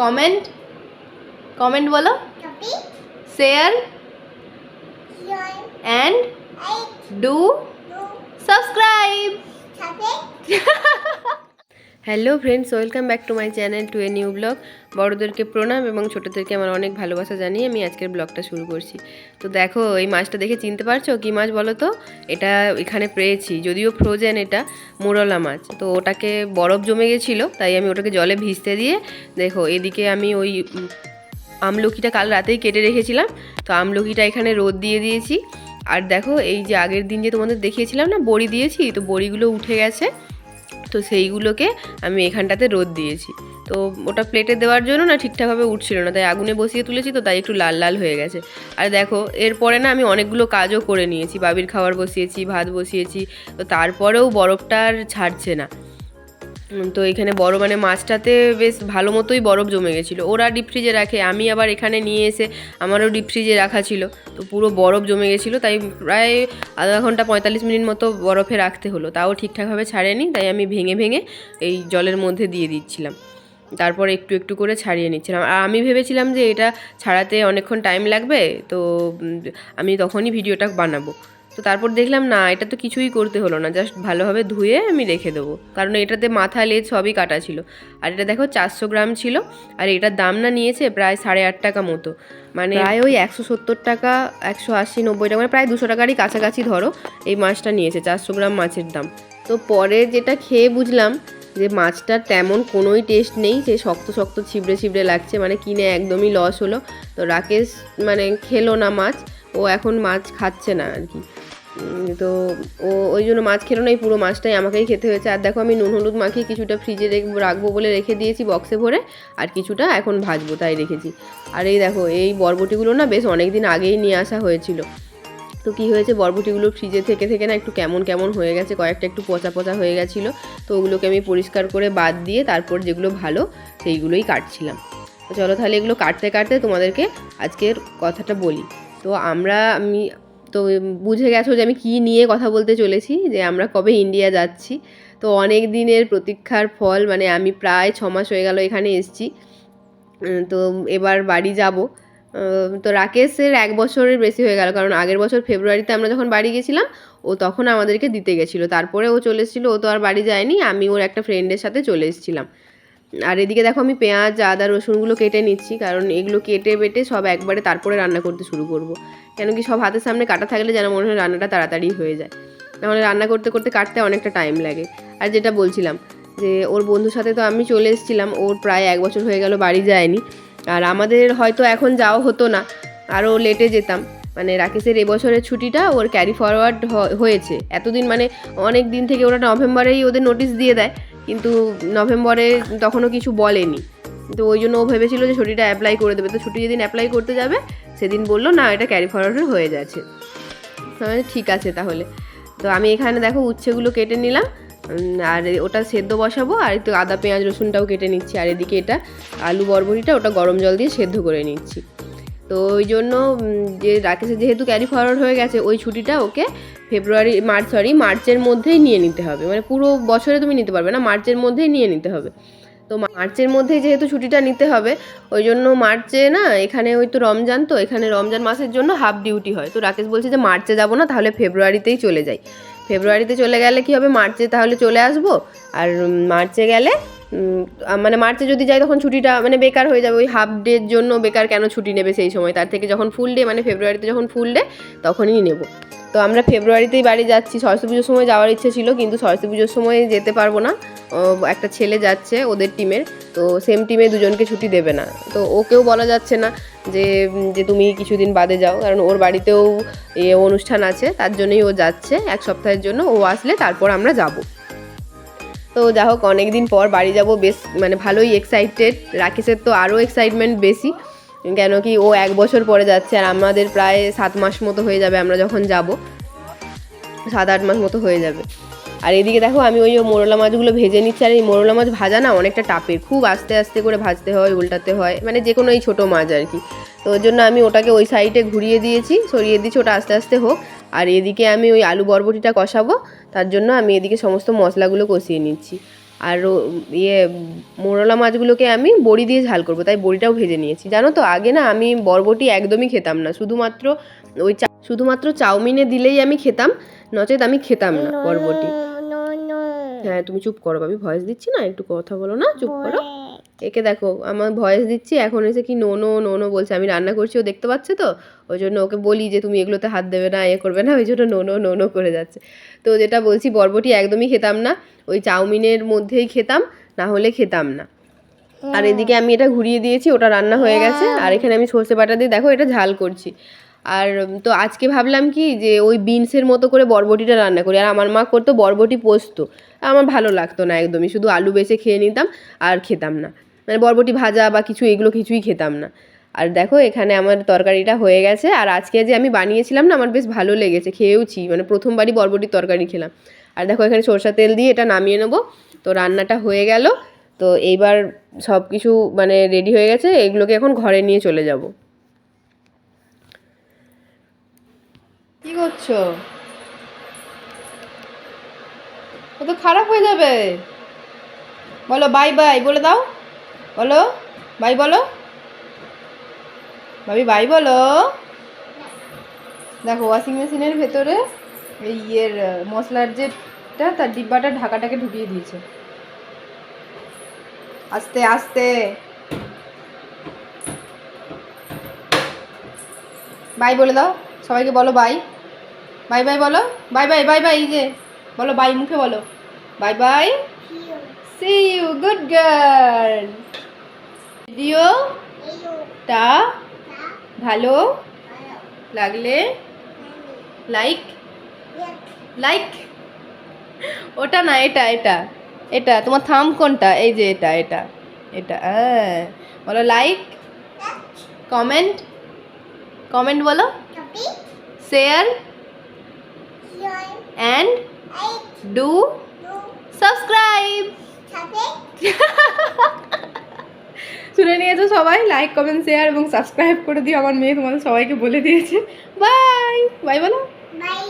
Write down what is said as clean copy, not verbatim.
Comment বলো, share and do subscribe. Hello friends, welcome back to my channel to a new blog. বড়োদেরকে প্রণাম এবং ছোটোদেরকে আমার অনেক ভালোবাসা জানিয়ে আমি আজকের ব্লগটা শুরু করছি। তো দেখো, এই মাছটা দেখে চিনতে পারছো কী মাছ বলো তো? এটা এখানে পেয়েছি, যদিও ফ্রোজেন, এটা মোরলা মাছ। তো ওটাকে বরফ জমে গেছিলো, তাই আমি ওটাকে জলে ভিজতে দিয়ে, দেখো এদিকে আমি ওই আমলকিটা কাল রাতেই কেটে রেখেছিলাম, তো আমলকিটা এখানে রোদ দিয়ে দিয়েছি। আর দেখো, এই যে আগের দিন যে তোমাদের দেখিয়েছিলাম না বড়ি দিয়েছি, তো বড়িগুলো উঠে গেছে, তো সেইগুলোকে আমি এখানটাতে রোদ দিয়েছি। তো ওটা প্লেটে দেওয়ার জন্য না ঠিকঠাকভাবে উঠছিল না, তাই আগুনে বসিয়ে তুলেছি, তো তাই একটু লাল লাল হয়ে গেছে। আর দেখো, এরপরে না আমি অনেকগুলো কাজও করে নিয়েছি, বাবির খাবার বসিয়েছি, ভাত বসিয়েছি, তো তারপরেও বরফটা আর ছাড়ছে না। তো এখানে বড় মানে মাছটাতে বেশ ভালো মতোই বরফ জমে গেছিলো। ওরা ডিপ ফ্রিজে রাখে, আমি আবার এখানে নিয়ে এসে আমারও ডিপ ফ্রিজে রাখা ছিল, তো পুরো বরফ জমে গেছিলো, তাই প্রায় আধা ঘন্টা 45 মিনিট মতো বরফে রাখতে হলো, তাও ঠিকঠাকভাবে ছাড়েনি, তাই আমি ভেঙে ভেঙে এই জলের মধ্যে দিয়ে দিচ্ছিলাম, তারপর একটু একটু করে ছাড়িয়ে নিচ্ছিলাম। আর আমি ভেবেছিলাম যে এটা ছাড়াতে অনেকক্ষণ টাইম লাগবে, তো আমি তখনই ভিডিওটা বানাবো। তো তারপর দেখলাম না, এটা তো কিছুই করতে হলো না, জাস্ট ভালোভাবে ধুয়ে আমি রেখে দেবো, কারণ এটাতে মাথা লেজ সবই কাটা ছিল। আর এটা দেখো 400 গ্রাম ছিল, আর এটার দাম না নিয়েছে প্রায় 8.5 টাকা মতো, মানে প্রায় ওই 170 টাকা, 180, 90 টাকা, মানে প্রায় 200 টাকারই কাছাকাছি ধরো এই মাছটা নিয়েছে, 400 গ্রাম মাছের দাম। তো পরে যেটা খেয়ে বুঝলাম যে মাছটার তেমন কোনোই টেস্ট নেই, সে শক্ত শক্ত ছিবড়ে ছিবড়ে লাগছে, মানে কিনে একদমই লস হলো। তো রাকেশ মানে খেলো না মাছ, ও এখন মাছ খাচ্ছে না আর কি। তো ও ওই জন্য মাছ খেলো না, এই পুরো মাছটাই আমাকেই খেতে হয়েছে। আর দেখো, আমি নুন হলুদ মাখিয়ে কিছুটা ফ্রিজে রাখবো বলে রেখে দিয়েছি বক্সে ভরে, আর কিছুটা এখন ভাজবো তাই রেখেছি। আর এই দেখো, এই বরবটিগুলো না বেশ অনেক দিন আগেই নিয়ে আসা হয়েছিল। তো কী হয়েছে, বরবটিগুলো ফ্রিজে থেকে থেকে না একটু কেমন কেমন হয়ে গেছে, কয়েকটা একটু পচা পচা হয়ে গেছিলো, তো ওগুলোকে আমি পরিষ্কার করে বাদ দিয়ে তারপর যেগুলো ভালো সেইগুলোই কাটছিলাম। তো চলো তাহলে এগুলো কাটতে কাটতে তোমাদেরকে আজকের কথাটা বলি। তো আমি তো বুঝে গেছো যে আমি কী নিয়ে কথা বলতে চলেছি, যে আমরা কবে ইন্ডিয়া যাচ্ছি। তো অনেক দিনের প্রতীক্ষার ফল, মানে আমি প্রায় 6 মাস হয়ে গেল এখানে এসেছি, তো এবার বাড়ি যাব। তো রাকেশের 1 বছরের বেশি হয়ে গেল, কারণ আগের বছর ফেব্রুয়ারিতে আমরা যখন বাড়ি গেছিলাম, ও তখন আমাদেরকে দিতে গেছিলো, তারপরে ও চলে এসেছিলো, ও তো আর বাড়ি যায়নি, আমি ওর একটা ফ্রেন্ডের সাথে চলে এসেছিলাম। আর এদিকে দেখো, আমি পেঁয়াজ, আদা, রসুনগুলো কেটে নিচ্ছি, কারণ এগুলো কেটে বেটে সব একবারে তারপরে রান্না করতে শুরু করব। কেন কি, সব হাতের সামনে কাটা থাকলে যেন মনে হয় রান্নাটা তাড়াতাড়ি হয়ে যায়, নাহলে রান্না করতে করতে কাটতে অনেকটা টাইম লাগে। আর যেটা বলছিলাম, যে ওর বন্ধুর সাথে তো আমি চলে এসেছিলাম, ওর প্রায় 1 বছর হয়ে গেল বাড়ি যায়নি। আর আমাদের হয়তো এখন যাওয়া হতো না, আরও লেটে যেতাম, মানে রাকেশের এবছরের ছুটিটা ওর ক্যারি ফরওয়ার্ড হয়েছে এতদিন, মানে অনেক দিন থেকে। ওরা নভেম্বরেই ওদের নোটিশ দিয়ে দেয়, কিন্তু নভেম্বরে তখনও কিছু বলেনি, তো ওই জন্য ও ভেবেছিল যে ছুটিটা অ্যাপ্লাই করে দেবে। তো ছুটি যেদিন অ্যাপ্লাই করতে যাবে সেদিন বললো না, এটা ক্যারি ফরওয়ার্ড হয়ে যাচ্ছে। ঠিক আছে তাহলে। তো আমি এখানে দেখো উচ্ছেগুলো কেটে নিলাম, আর ওটা সেদ্ধ বসাবো, আর একটু আদা পেঁয়াজ রসুনটাও কেটে নিচ্ছি। আর এদিকে এটা আলু বরবটিটা, ওটা গরম জল দিয়ে সেদ্ধ করে নিচ্ছি। তো ওই জন্য যে রাকেশের যেহেতু ক্যারি ফরওয়ার্ড হয়ে গেছে, ওই ছুটিটা ওকে মার্চের মধ্যেই নিয়ে নিতে হবে, মানে পুরো বছরে তুমি নিতে পারবে না, মার্চের মধ্যেই নিয়ে নিতে হবে। তো মার্চের মধ্যেই যেহেতু ছুটিটা নিতে হবে, ওই জন্য মার্চে না, এখানে ওই তো রমজান, তো এখানে রমজান মাসের জন্য হাফ ডিউটি হয়। তো রাকেশ বলছে যে মার্চে যাবো না, তাহলে ফেব্রুয়ারিতেই চলে যাই। ফেব্রুয়ারিতে চলে গেলে কি হবে, মার্চে তাহলে চলে আসবো। আর মার্চে গেলে মানে মার্চে যদি যাই তখন ছুটিটা মানে বেকার হয়ে যাবে, ওই হাফ ডের জন্য বেকার কেন ছুটি নেবে সেই সময়, তার থেকে যখন ফুল ডে, মানে ফেব্রুয়ারিতে যখন ফুল ডে তখনই নেব। তো আমরা ফেব্রুয়ারিতেই বাড়ি যাচ্ছি। সরস্বতী পুজোর সময় যাওয়ার ইচ্ছে ছিল, কিন্তু সরস্বতী পুজোর সময় যেতে পারবো না, একটা ছেলে যাচ্ছে ওদের টিমের, তো সেম টিমে দুজনকে ছুটি দেবে না। তো ওকেও বলা যাচ্ছে না যে তুমি কিছুদিন বাদে যাও, কারণ ওর বাড়িতেও অনুষ্ঠান আছে, তার জন্যই ও যাচ্ছে 1 সপ্তাহের জন্য। ও আসলে তারপর আমরা যাব। তো যা হোক, অনেক দিন পর বাড়ি যাব, বেশ মানে ভালোই এক্সাইটেড। রাকেশের তো আরও এক্সাইটমেন্ট বেশি, কেন কি ও 1 বছর পরে যাচ্ছে, আর আমাদের প্রায় 7 মাস মতো হয়ে যাবে আমরা যখন যাব, 7-8 মাস মতো হয়ে যাবে। আর এদিকে দেখো, আমি ওই মোরলা মাছগুলো ভেজে নিচ্ছি। আর এই মোরলা মাছ ভাজা না অনেকটা টাপের, খুব আস্তে আস্তে করে ভাজতে হয়, উল্টাতে হয়, মানে যে কোনো এই ছোটো মাছ আর কি। তো ওর জন্য আমি ওটাকে ওই সাইডে ঘুরিয়ে দিয়েছি, সরিয়ে দিচ্ছি, ওটা আস্তে আস্তে হোক। আর এদিকে আমি ওই আলু বরবটিটা কষাবো, তার জন্য আমি এদিকে সমস্ত মশলাগুলো কষিয়ে নিচ্ছি। আর ইয়ে মোরলা মাছগুলোকে আমি বড়ি দিয়ে ঝাল করব, তাই বড়িটাও ভেজে নিয়েছি। জানো তো আগে না আমি বরবটি একদমই খেতাম না, শুধুমাত্র চাউমিনে দিলেই আমি খেতাম, নচেত আমি খেতাম না বরবটি। হ্যাঁ তুমি চুপ করো, আমি ভয়েস দিচ্ছি না, একটু কথা বলো না, চুপ করো। একে দেখো আমার ভয়েস দিচ্ছি, এখন এসে কি নো নো নো নো বলছে। আমি রান্না করছি, ও দেখতে পাচ্ছে তো, ওই জন্য ওকে বলি যে তুমি এগুলোতে হাত দেবে না, করবে না, ওই জন্য নো নো নো নো করে যাচ্ছে। তো যেটা বলছি, বরবটি একদমই খেতাম না, ওই চাউমিনের মধ্যেই খেতাম, না হলে খেতাম না। আর এদিকে আমি এটা ঘুরিয়ে দিয়েছি, ওটা রান্না হয়ে গেছে। আর এখানে আমি সর্ষে বাটা দিয়ে দেখো এটা ঝাল করছি। আর তো আজকে ভাবলাম কি যে ওই বিনসের মতো করে বরবটিটা রান্না করি। আর আমার মা করতো বরবটি পোস্ত, আমার ভালো লাগতো না একদমই, শুধু আলু বেছে খেয়ে নিতাম আর খেতাম না, মানে বরবটি ভাজা বা কিছু এগুলো কিছুই খেতাম না। আর দেখো এখানে আমার তরকারিটা হয়ে গেছে। আর আজকে যে আমি বানিয়েছিলাম না, আমার বেশ ভালো লেগেছে, খেয়েওছি, মানে প্রথমবারই বরবটির তরকারি খেলাম। আর দেখো এখানে সরষা তেল দিয়ে এটা নামিয়ে নেবো। তো রান্নাটা হয়ে গেল। তো এইবার সব কিছু মানে রেডি হয়ে গেছে, এগুলোকে এখন ঘরে নিয়ে চলে যাব। কি করছো? ও তো খারাপ হয়ে যাবে। বলো বাই বাই বলে দাও, বলো বাই, বলো ভাবি বাই বলো। দেখো ওয়াশিং মেশিনের ভেতরে এই মশলার যেটা তার ডিব্বাটা ঢাকাটাকে ঢুকিয়ে দিয়েছে। আস্তে আস্তে বাই বলে দাও, সবাইকে বলো বাই বাই বাই বলো, বাই বাই বাই বাই, এই যে বলো বাই, মুখে বলো bye bye, see you, good girl. ভিডিওটা ভালো লাগলে লাইক লাইক, ওটা না, এটা এটা এটা তোমার থাম কোনটা, এই যে এটা এটা এটা, হ্যাঁ বলো লাইক, কমেন্ট কমেন্ট বলো, শেয়ার অ্যান্ড ডু সাবস্ক্রাইব। শুনে নিয়েছো সবাই, লাইক কমেন্ট শেয়ার এবং সাবস্ক্রাইব করে দিও। আমার মেয়ে তোমাদের সবাইকে বলে দিয়েছে। বাই বাই বলো, বাই।